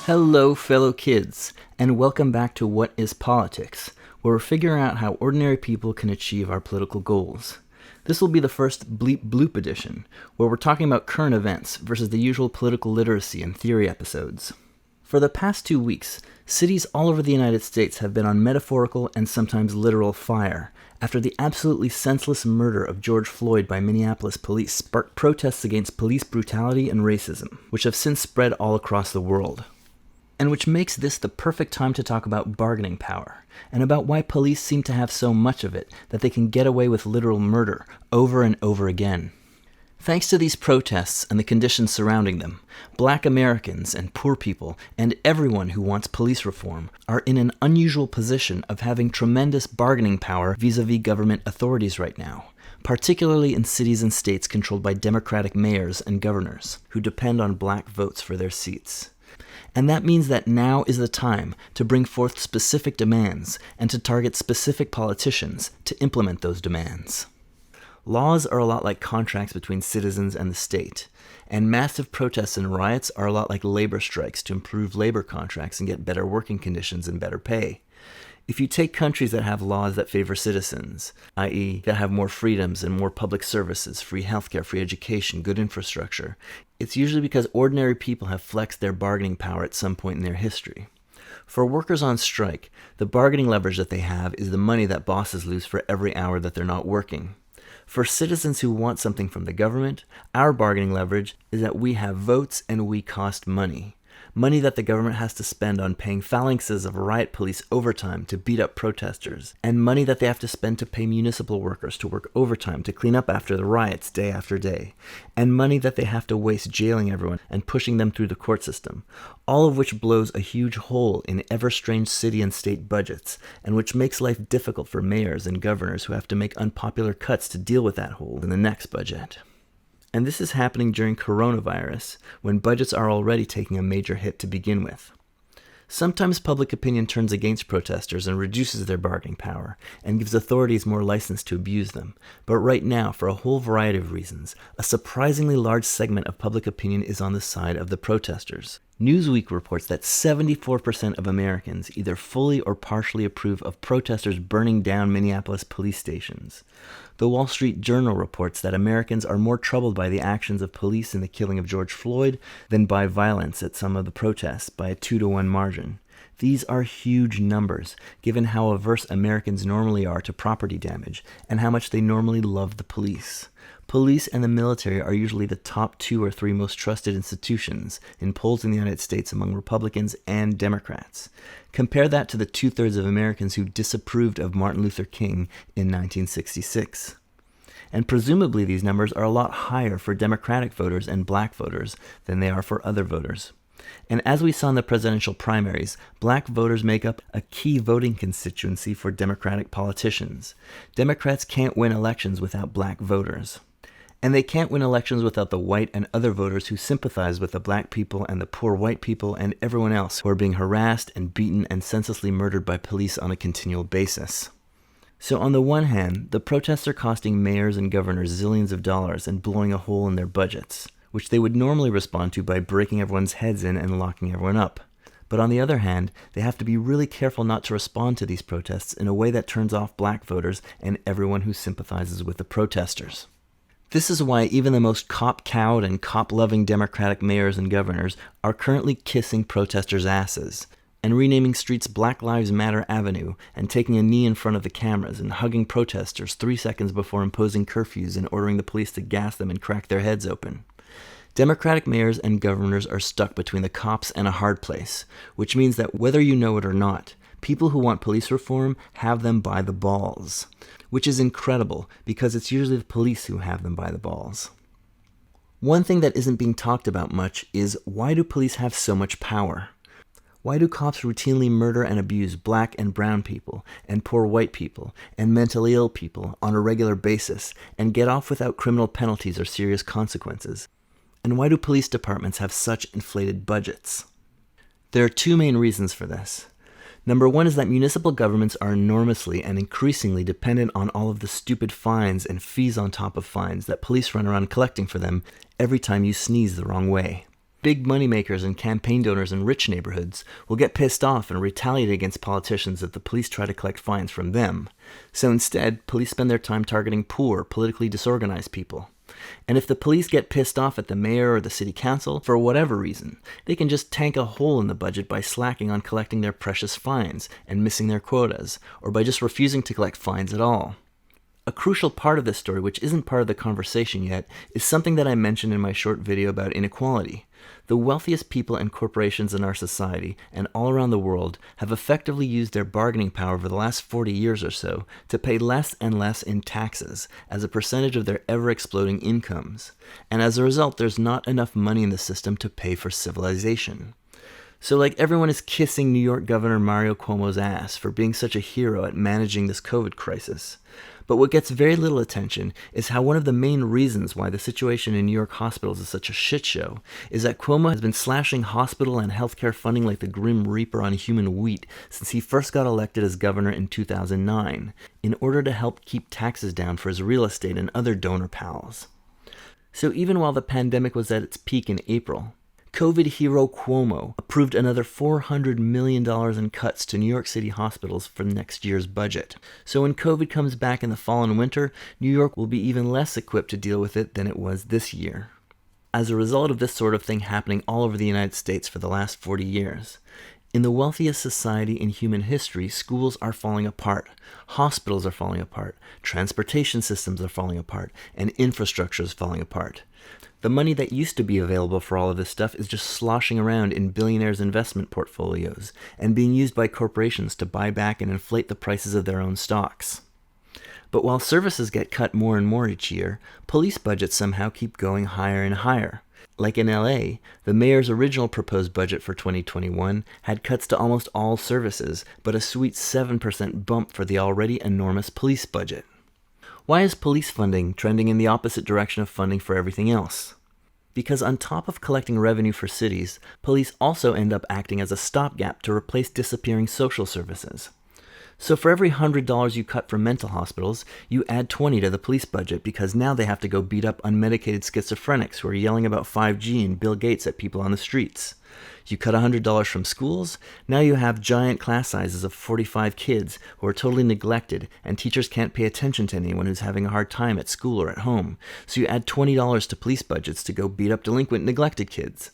Hello, fellow kids, and welcome back to What is Politics, where we're figuring out how ordinary people can achieve our political goals. This will be the first Bleep Bloop edition, where we're talking about current events versus the usual political literacy and theory episodes. For the past 2 weeks, cities all over the United States have been on metaphorical and sometimes literal fire after the absolutely senseless murder of George Floyd by Minneapolis police sparked protests against police brutality and racism, which have since spread all across the world. And which makes this the perfect time to talk about bargaining power, and about why police seem to have so much of it that they can get away with literal murder over and over again. Thanks to these protests and the conditions surrounding them, Black Americans and poor people and everyone who wants police reform are in an unusual position of having tremendous bargaining power vis-a-vis government authorities right now, particularly in cities and states controlled by Democratic mayors and governors who depend on Black votes for their seats. And that means that now is the time to bring forth specific demands and to target specific politicians to implement those demands. Laws are a lot like contracts between citizens and the state, and massive protests and riots are a lot like labor strikes to improve labor contracts and get better working conditions and better pay. If you take countries that have laws that favor citizens, i.e. that have more freedoms and more public services, free healthcare, free education, good infrastructure, it's usually because ordinary people have flexed their bargaining power at some point in their history. For workers on strike, the bargaining leverage that they have is the money that bosses lose for every hour that they're not working. For citizens who want something from the government, our bargaining leverage is that we have votes and we cost money. Money that the government has to spend on paying phalanxes of riot police overtime to beat up protesters, and money that they have to spend to pay municipal workers to work overtime to clean up after the riots day after day, and money that they have to waste jailing everyone and pushing them through the court system, all of which blows a huge hole in ever-strange city and state budgets, and which makes life difficult for mayors and governors who have to make unpopular cuts to deal with that hole in the next budget. And this is happening during coronavirus, when budgets are already taking a major hit to begin with. Sometimes public opinion turns against protesters and reduces their bargaining power, and gives authorities more license to abuse them. But right now, for a whole variety of reasons, a surprisingly large segment of public opinion is on the side of the protesters. Newsweek reports that 74% of Americans either fully or partially approve of protesters burning down Minneapolis police stations. The Wall Street Journal reports that Americans are more troubled by the actions of police in the killing of George Floyd than by violence at some of the protests by a 2-to-1 margin. These are huge numbers, given how averse Americans normally are to property damage and how much they normally love the police. Police and the military are usually the top 2 or 3 most trusted institutions in polls in the United States among Republicans and Democrats. Compare that to the 2/3 of Americans who disapproved of Martin Luther King in 1966. And presumably these numbers are a lot higher for Democratic voters and Black voters than they are for other voters. And as we saw in the presidential primaries, Black voters make up a key voting constituency for Democratic politicians. Democrats can't win elections without Black voters. And they can't win elections without the white and other voters who sympathize with the Black people and the poor white people and everyone else who are being harassed and beaten and senselessly murdered by police on a continual basis. So on the one hand, the protests are costing mayors and governors zillions of dollars and blowing a hole in their budgets, which they would normally respond to by breaking everyone's heads in and locking everyone up. But on the other hand, they have to be really careful not to respond to these protests in a way that turns off Black voters and everyone who sympathizes with the protesters. This is why even the most cop-cowed and cop-loving Democratic mayors and governors are currently kissing protesters' asses, and renaming streets Black Lives Matter Avenue, and taking a knee in front of the cameras, and hugging protesters 3 seconds before imposing curfews and ordering the police to gas them and crack their heads open. Democratic mayors and governors are stuck between the cops and a hard place, which means that whether you know it or not, people who want police reform have them by the balls, which is incredible because it's usually the police who have them by the balls. One thing that isn't being talked about much is, why do police have so much power? Why do cops routinely murder and abuse Black and brown people, and poor white people, and mentally ill people on a regular basis, and get off without criminal penalties or serious consequences? And why do police departments have such inflated budgets? There are 2 main reasons for this. Number 1 is that municipal governments are enormously and increasingly dependent on all of the stupid fines and fees on top of fines that police run around collecting for them every time you sneeze the wrong way. big moneymakers and campaign donors in rich neighborhoods will get pissed off and retaliate against politicians if the police try to collect fines from them. So instead, police spend their time targeting poor, politically disorganized people. And if the police get pissed off at the mayor or the city council, for whatever reason, they can just tank a hole in the budget by slacking on collecting their precious fines and missing their quotas, or by just refusing to collect fines at all. A crucial part of this story, which isn't part of the conversation yet, is something that I mentioned in my short video about inequality. The wealthiest people and corporations in our society and all around the world have effectively used their bargaining power over the last 40 years or so to pay less and less in taxes as a percentage of their ever-exploding incomes. And as a result, there's not enough money in the system to pay for civilization. So like everyone is kissing New York Governor Mario Cuomo's ass for being such a hero at managing this COVID crisis. But what gets very little attention is how one of the main reasons why the situation in New York hospitals is such a shit show is that Cuomo has been slashing hospital and healthcare funding like the Grim Reaper on human wheat since he first got elected as governor in 2009, in order to help keep taxes down for his real estate and other donor pals. So even while the pandemic was at its peak in April, COVID hero Cuomo approved another $400 million in cuts to New York City hospitals for next year's budget. So when COVID comes back in the fall and winter, New York will be even less equipped to deal with it than it was this year. As a result of this sort of thing happening all over the United States for the last 40 years, in the wealthiest society in human history, schools are falling apart, hospitals are falling apart, transportation systems are falling apart, and infrastructure is falling apart. The money that used to be available for all of this stuff is just sloshing around in billionaires' investment portfolios and being used by corporations to buy back and inflate the prices of their own stocks. But while services get cut more and more each year, police budgets somehow keep going higher and higher. Like in LA, the mayor's original proposed budget for 2021 had cuts to almost all services, but a sweet 7% bump for the already enormous police budget. Why is police funding trending in the opposite direction of funding for everything else? Because on top of collecting revenue for cities, police also end up acting as a stopgap to replace disappearing social services. So for every $100 you cut from mental hospitals, you add $20 to the police budget because now they have to go beat up unmedicated schizophrenics who are yelling about 5G and Bill Gates at people on the streets. You cut $100 from schools, now you have giant class sizes of 45 kids who are totally neglected, and teachers can't pay attention to anyone who's having a hard time at school or at home. So you add $20 to police budgets to go beat up delinquent, neglected kids.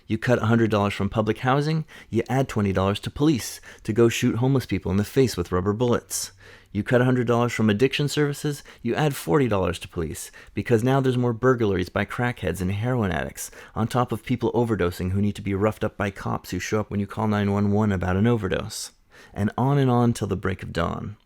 You cut $100 from public housing, you add $20 to police to go shoot homeless people in the face with rubber bullets. You cut $100 from addiction services, you add $40 to police, because now there's more burglaries by crackheads and heroin addicts, on top of people overdosing who need to be roughed up by cops who show up when you call 911 about an overdose. And on till the break of dawn.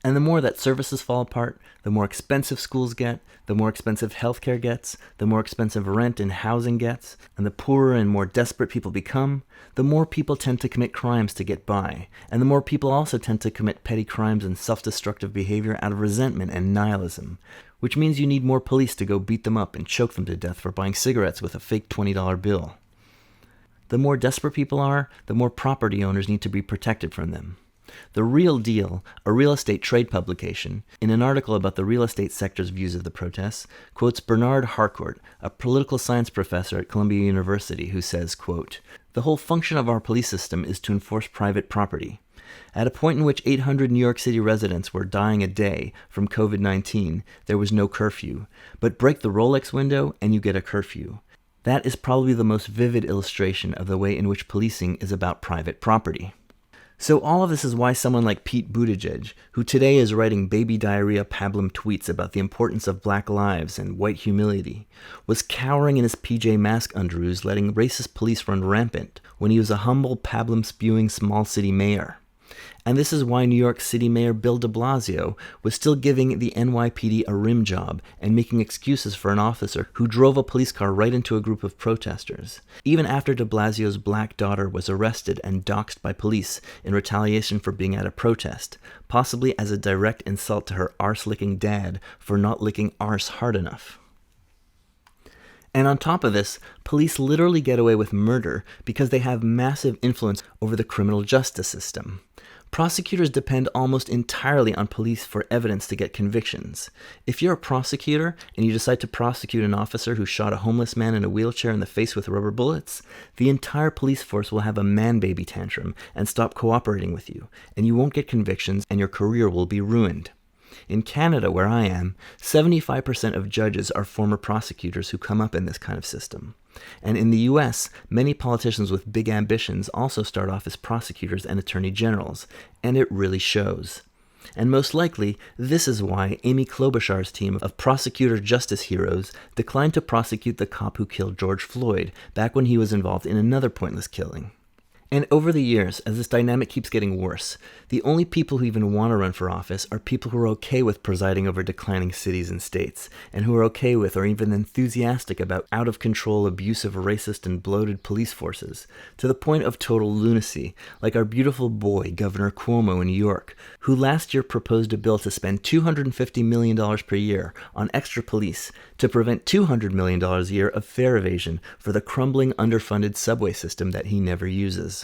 And the more that services fall apart, the more expensive schools get, the more expensive healthcare gets, the more expensive rent and housing gets, and the poorer and more desperate people become, the more people tend to commit crimes to get by, and the more people also tend to commit petty crimes and self-destructive behavior out of resentment and nihilism, which means you need more police to go beat them up and choke them to death for buying cigarettes with a fake $20 bill. The more desperate people are, the more property owners need to be protected from them. The Real Deal, a real estate trade publication, in an article about the real estate sector's views of the protests, quotes Bernard Harcourt, a political science professor at Columbia University, who says, quote, "The whole function of our police system is to enforce private property. At a point in which 800 New York City residents were dying a day from COVID-19, there was no curfew. But break the Rolex window and you get a curfew. That is probably the most vivid illustration of the way in which policing is about private property." So all of this is why someone like Pete Buttigieg, who today is writing baby diarrhea pablum tweets about the importance of black lives and white humility, was cowering in his PJ Masks underoos letting racist police run rampant when he was a humble pablum-spewing small city mayor. And this is why New York City Mayor Bill de Blasio was still giving the NYPD a rim job and making excuses for an officer who drove a police car right into a group of protesters, even after de Blasio's black daughter was arrested and doxxed by police in retaliation for being at a protest, possibly as a direct insult to her arse-licking dad for not licking arse hard enough. And on top of this, police literally get away with murder because they have massive influence over the criminal justice system. Prosecutors depend almost entirely on police for evidence to get convictions. If you're a prosecutor and you decide to prosecute an officer who shot a homeless man in a wheelchair in the face with rubber bullets, the entire police force will have a man-baby tantrum and stop cooperating with you, and you won't get convictions and your career will be ruined. In Canada, where I am, 75% of judges are former prosecutors who come up in this kind of system. And in the US, many politicians with big ambitions also start off as prosecutors and attorney generals, and it really shows. And most likely, this is why Amy Klobuchar's team of prosecutor justice heroes declined to prosecute the cop who killed George Floyd back when he was involved in another pointless killing. And over the years, as this dynamic keeps getting worse, the only people who even want to run for office are people who are okay with presiding over declining cities and states, and who are okay with or even enthusiastic about out-of-control, abusive, racist, and bloated police forces, to the point of total lunacy, like our beautiful boy, Governor Cuomo in New York, who last year proposed a bill to spend $250 million per year on extra police to prevent $200 million a year of fare evasion for the crumbling, underfunded subway system that he never uses.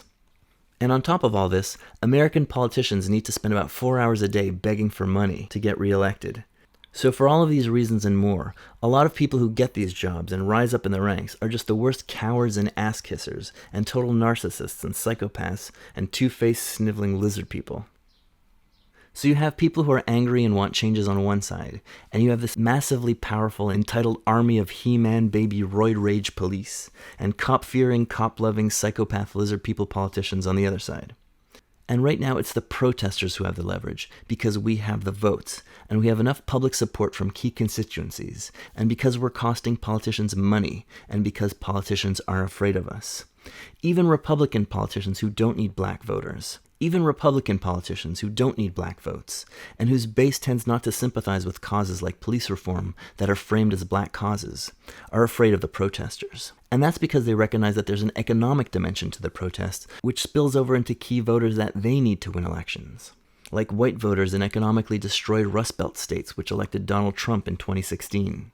And on top of all this, American politicians need to spend about 4 hours a day begging for money to get reelected. So for all of these reasons and more, a lot of people who get these jobs and rise up in the ranks are just the worst cowards and ass-kissers, and total narcissists and psychopaths, and two-faced sniveling lizard people. So you have people who are angry and want changes on one side, and you have this massively powerful, entitled army of He-Man baby roid rage police, and cop-fearing, cop-loving, psychopath lizard people politicians on the other side. And right now it's the protesters who have the leverage, because we have the votes, and we have enough public support from key constituencies, and because we're costing politicians money, and because politicians are afraid of us. Even Republican politicians who don't need black voters. Even Republican politicians who don't need black votes, and whose base tends not to sympathize with causes like police reform that are framed as black causes, are afraid of the protesters. And that's because they recognize that there's an economic dimension to the protests, which spills over into key voters that they need to win elections. Like white voters in economically destroyed Rust Belt states which elected Donald Trump in 2016.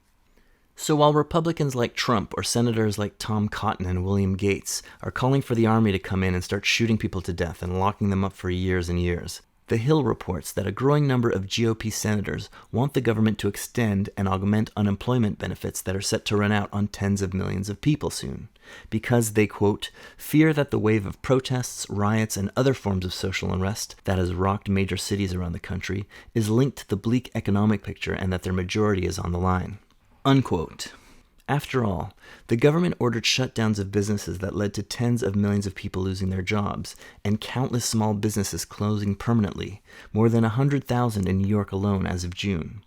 So while Republicans like Trump or senators like Tom Cotton and William Gates are calling for the army to come in and start shooting people to death and locking them up for years and years, The Hill reports that a growing number of GOP senators want the government to extend and augment unemployment benefits that are set to run out on tens of millions of people soon, because they, quote, fear that the wave of protests, riots, and other forms of social unrest that has rocked major cities around the country is linked to the bleak economic picture and that their majority is on the line. Unquote. After all, the government ordered shutdowns of businesses that led to tens of millions of people losing their jobs, and countless small businesses closing permanently, more than 100,000 in New York alone as of June.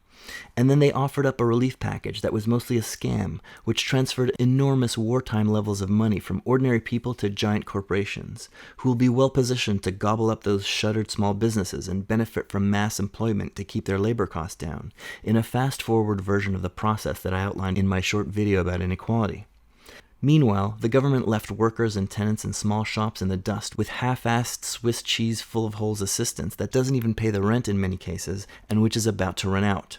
And then they offered up a relief package that was mostly a scam, which transferred enormous wartime levels of money from ordinary people to giant corporations, who will be well positioned to gobble up those shuttered small businesses and benefit from mass employment to keep their labor costs down, in a fast-forward version of the process that I outlined in my short video about inequality. Meanwhile, the government left workers and tenants in small shops in the dust with half-assed Swiss cheese full of holes assistance that doesn't even pay the rent in many cases, and which is about to run out.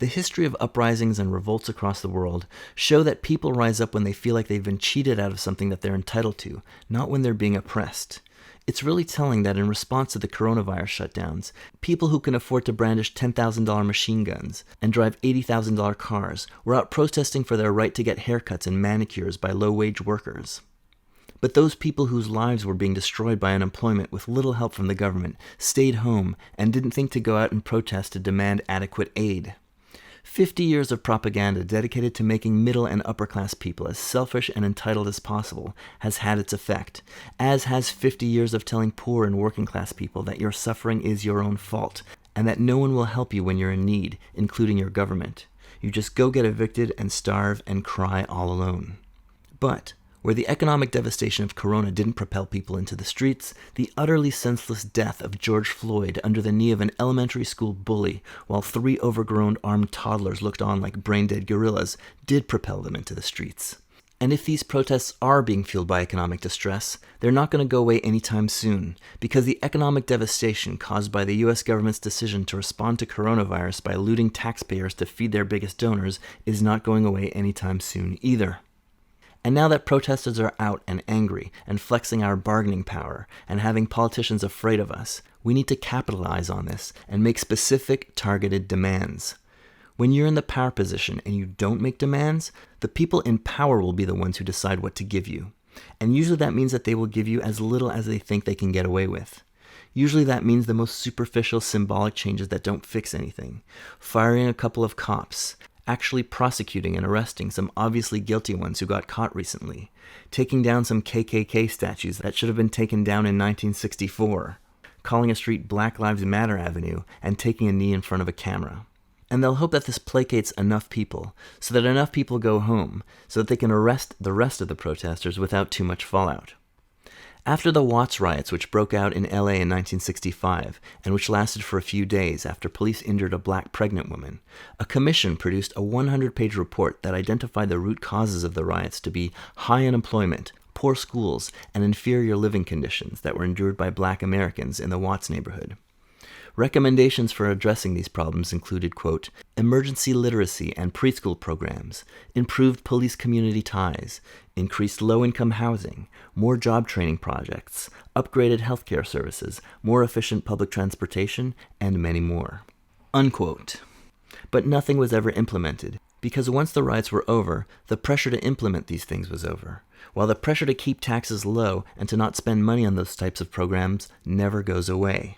The history of uprisings and revolts across the world show that people rise up when they feel like they've been cheated out of something that they're entitled to, not when they're being oppressed. It's really telling that in response to the coronavirus shutdowns, people who can afford to brandish $10,000 machine guns and drive $80,000 cars were out protesting for their right to get haircuts and manicures by low-wage workers. But those people whose lives were being destroyed by unemployment with little help from the government stayed home and didn't think to go out and protest to demand adequate aid. 50 years of propaganda dedicated to making middle and upper-class people as selfish and entitled as possible has had its effect, as has 50 years of telling poor and working-class people that your suffering is your own fault, and that no one will help you when you're in need, including your government. You just go get evicted and starve and cry all alone. But where the economic devastation of Corona didn't propel people into the streets, the utterly senseless death of George Floyd under the knee of an elementary school bully while 3 overgrown armed toddlers looked on like brain-dead gorillas did propel them into the streets. And if these protests are being fueled by economic distress, they're not going to go away anytime soon, because the economic devastation caused by the US government's decision to respond to coronavirus by looting taxpayers to feed their biggest donors is not going away anytime soon either. And now that protesters are out and angry and flexing our bargaining power and having politicians afraid of us, We need to capitalize on this and make specific, targeted demands. When you're in the power position and you don't make demands, the people in power will be the ones who decide what to give you. And usually that means that they will give you as little as they think they can get away with. Usually that means the most superficial symbolic changes that don't fix anything. Firing a couple of cops, actually prosecuting and arresting some obviously guilty ones who got caught recently, taking down some KKK statues that should have been taken down in 1964, calling a street Black Lives Matter Avenue and taking a knee in front of a camera. And they'll hope that this placates enough people, so that enough people go home, so that they can arrest the rest of the protesters without too much fallout. After the Watts Riots, which broke out in LA in 1965, and which lasted for a few days after police injured a black pregnant woman, a commission produced a 100-page report that identified the root causes of the riots to be high unemployment, poor schools, and inferior living conditions that were endured by black Americans in the Watts neighborhood. Recommendations for addressing these problems included, quote, emergency literacy and preschool programs, improved police community ties, increased low-income housing, more job training projects, upgraded healthcare services, more efficient public transportation, and many more. Unquote. But nothing was ever implemented, because once the riots were over, the pressure to implement these things was over, while the pressure to keep taxes low and to not spend money on those types of programs never goes away.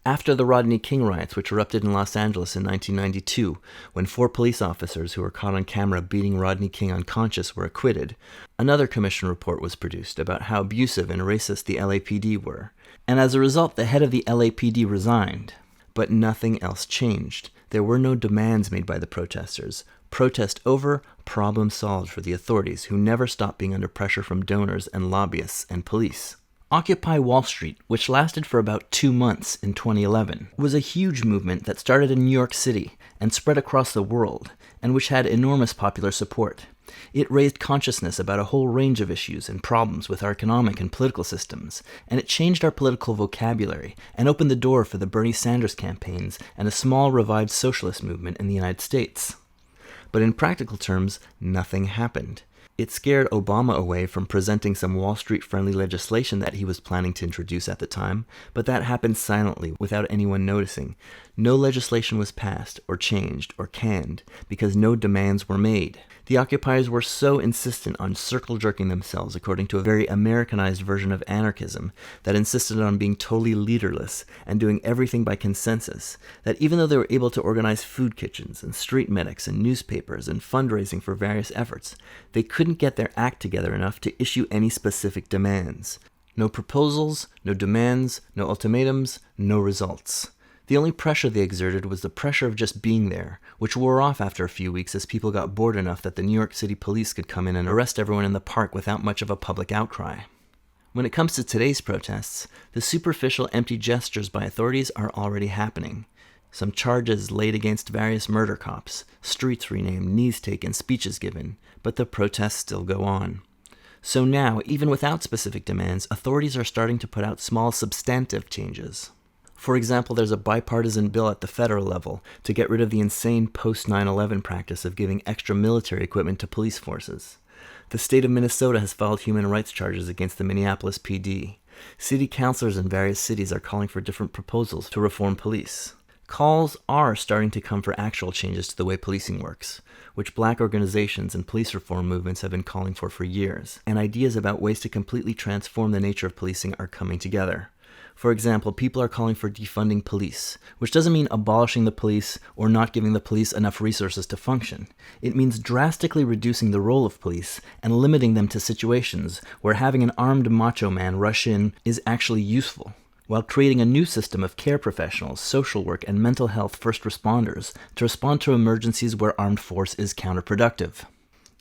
After the Rodney King riots, which erupted in Los Angeles in 1992, when 4 police officers who were caught on camera beating Rodney King unconscious were acquitted, another commission report was produced about how abusive and racist the LAPD were, and as a result, the head of the LAPD resigned. But nothing else changed. There were no demands made by the protesters. Protest over, problem solved for the authorities, who never stopped being under pressure from donors and lobbyists and police. Occupy Wall Street, which lasted for about 2 months in 2011, was a huge movement that started in New York City and spread across the world, and which had enormous popular support. It raised consciousness about a whole range of issues and problems with our economic and political systems, and it changed our political vocabulary and opened the door for the Bernie Sanders campaigns and a small revived socialist movement in the United States. But in practical terms, nothing happened. It scared Obama away from presenting some Wall Street-friendly legislation that he was planning to introduce at the time, but that happened silently without anyone noticing. No legislation was passed, or changed, or canned, because no demands were made. The occupiers were so insistent on circle-jerking themselves according to a very Americanized version of anarchism that insisted on being totally leaderless and doing everything by consensus, that even though they were able to organize food kitchens and street medics and newspapers and fundraising for various efforts, they couldn't get their act together enough to issue any specific demands. No proposals, no demands, no ultimatums, no results. The only pressure they exerted was the pressure of just being there, which wore off after a few weeks as people got bored enough that the New York City police could come in and arrest everyone in the park without much of a public outcry. When it comes to today's protests, the superficial empty gestures by authorities are already happening. Some charges laid against various murder cops, streets renamed, knees taken, speeches given, but the protests still go on. So now, even without specific demands, authorities are starting to put out small substantive changes. For example, there's a bipartisan bill at the federal level to get rid of the insane post-9/11 practice of giving extra military equipment to police forces. The state of Minnesota has filed human rights charges against the Minneapolis PD. City councilors in various cities are calling for different proposals to reform police. Calls are starting to come for actual changes to the way policing works, which black organizations and police reform movements have been calling for years, and ideas about ways to completely transform the nature of policing are coming together. For example, people are calling for defunding police, which doesn't mean abolishing the police or not giving the police enough resources to function. It means drastically reducing the role of police and limiting them to situations where having an armed macho man rush in is actually useful, while creating a new system of care professionals, social work, and mental health first responders to respond to emergencies where armed force is counterproductive.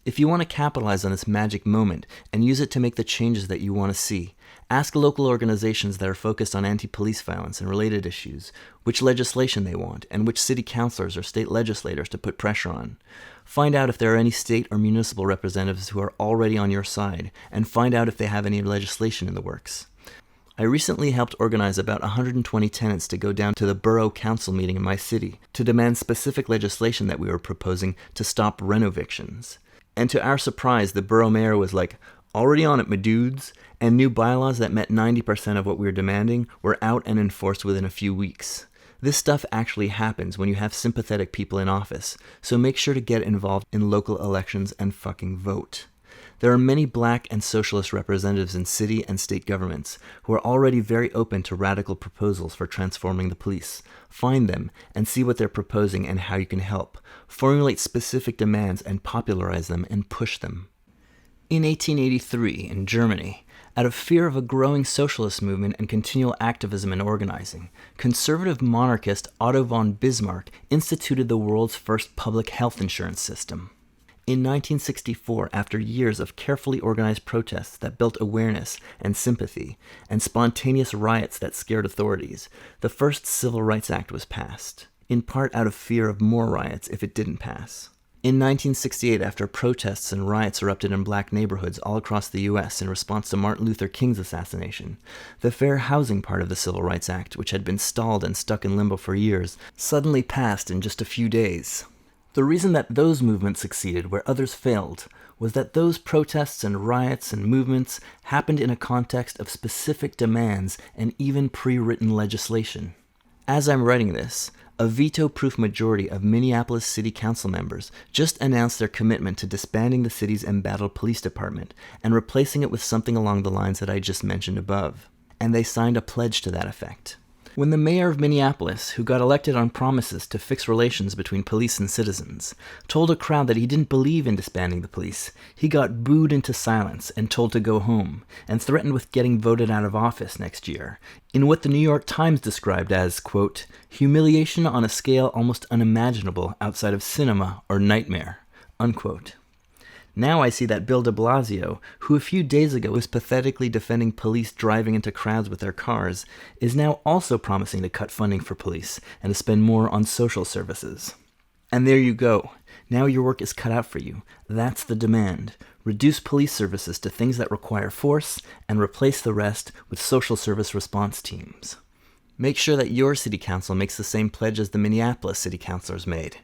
If you want to capitalize on this magic moment and use it to make the changes that you want to see, ask local organizations that are focused on anti-police violence and related issues which legislation they want and which city councilors or state legislators to put pressure on. Find out if there are any state or municipal representatives who are already on your side, and find out if they have any legislation in the works. I recently helped organize about 120 tenants to go down to the borough council meeting in my city to demand specific legislation that we were proposing to stop rent evictions. And to our surprise, the borough mayor was like, Already on it, my dudes, and new bylaws that met 90% of what we were demanding were out and enforced within a few weeks. This stuff actually happens when you have sympathetic people in office, so make sure to get involved in local elections and fucking vote. There are many black and socialist representatives in city and state governments who are already very open to radical proposals for transforming the police. Find them and see what they're proposing and how you can help. Formulate specific demands and popularize them and push them. In 1883, in Germany, out of fear of a growing socialist movement and continual activism and organizing, conservative monarchist Otto von Bismarck instituted the world's first public health insurance system. In 1964, after years of carefully organized protests that built awareness and sympathy, and spontaneous riots that scared authorities, the first Civil Rights Act was passed, in part out of fear of more riots if it didn't pass. In 1968, after protests and riots erupted in black neighborhoods all across the U.S. in response to Martin Luther King's assassination, the Fair Housing part of the Civil Rights Act, which had been stalled and stuck in limbo for years, suddenly passed in just a few days. The reason that those movements succeeded where others failed was that those protests and riots and movements happened in a context of specific demands and even pre-written legislation. As I'm writing this, a veto-proof majority of Minneapolis City Council members just announced their commitment to disbanding the city's embattled police department and replacing it with something along the lines that I just mentioned above. And they signed a pledge to that effect. When the mayor of Minneapolis, who got elected on promises to fix relations between police and citizens, told a crowd that he didn't believe in disbanding the police, he got booed into silence and told to go home, and threatened with getting voted out of office next year, in what the New York Times described as, quote, humiliation on a scale almost unimaginable outside of cinema or nightmare, unquote. Now I see that Bill de Blasio, who a few days ago was pathetically defending police driving into crowds with their cars, is now also promising to cut funding for police and to spend more on social services. And there you go. Now your work is cut out for you. That's the demand. Reduce police services to things that require force and replace the rest with social service response teams. Make sure that your city council makes the same pledge as the Minneapolis city councilors made.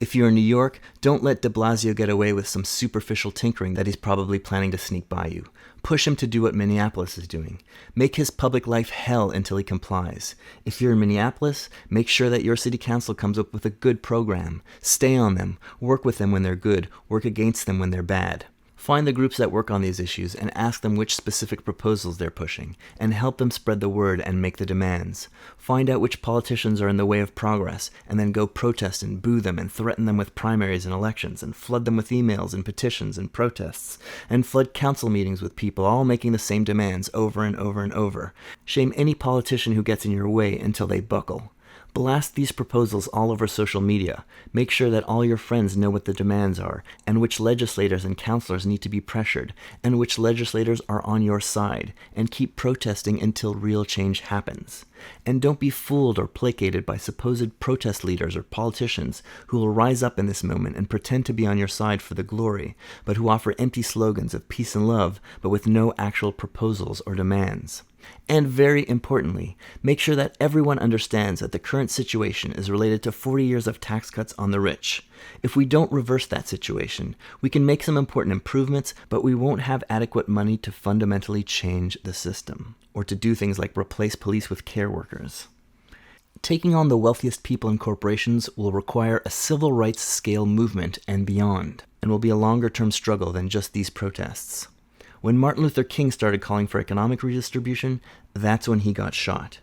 If you're in New York, don't let de Blasio get away with some superficial tinkering that he's probably planning to sneak by you. Push him to do what Minneapolis is doing. Make his public life hell until he complies. If you're in Minneapolis, make sure that your city council comes up with a good program. Stay on them. Work with them when they're good. Work against them when they're bad. Find the groups that work on these issues and ask them which specific proposals they're pushing, and help them spread the word and make the demands. Find out which politicians are in the way of progress, and then go protest and boo them and threaten them with primaries and elections, and flood them with emails and petitions and protests, and flood council meetings with people all making the same demands over and over and over. Shame any politician who gets in your way until they buckle. Blast these proposals all over social media. Make sure that all your friends know what the demands are, and which legislators and councilors need to be pressured, and which legislators are on your side, and keep protesting until real change happens. And don't be fooled or placated by supposed protest leaders or politicians who will rise up in this moment and pretend to be on your side for the glory, but who offer empty slogans of peace and love, but with no actual proposals or demands. And very importantly, make sure that everyone understands that the current situation is related to 40 years of tax cuts on the rich. If we don't reverse that situation, we can make some important improvements, but we won't have adequate money to fundamentally change the system, or to do things like replace police with care workers. Taking on the wealthiest people and corporations will require a civil rights scale movement and beyond, and will be a longer-term struggle than just these protests. When Martin Luther King started calling for economic redistribution, that's when he got shot.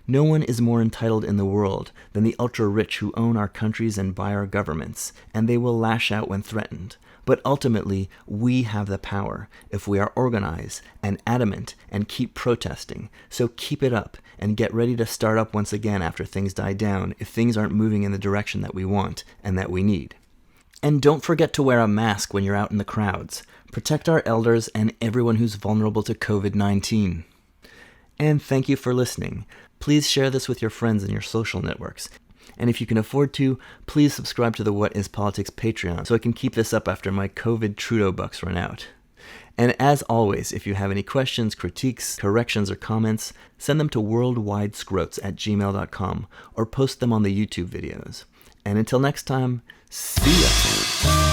No one is more entitled in the world than the ultra-rich who own our countries and buy our governments, and they will lash out when threatened. But ultimately, we have the power if we are organized and adamant and keep protesting. So keep it up and get ready to start up once again after things die down if things aren't moving in the direction that we want and that we need. And don't forget to wear a mask when you're out in the crowds. Protect our elders and everyone who's vulnerable to COVID-19. And thank you for listening. Please share this with your friends and your social networks. And if you can afford to, please subscribe to the What is Politics Patreon so I can keep this up after my COVID Trudeau bucks run out. And as always, if you have any questions, critiques, corrections, or comments, send them to worldwidescroats@gmail.com or post them on the YouTube videos. And until next time, see ya!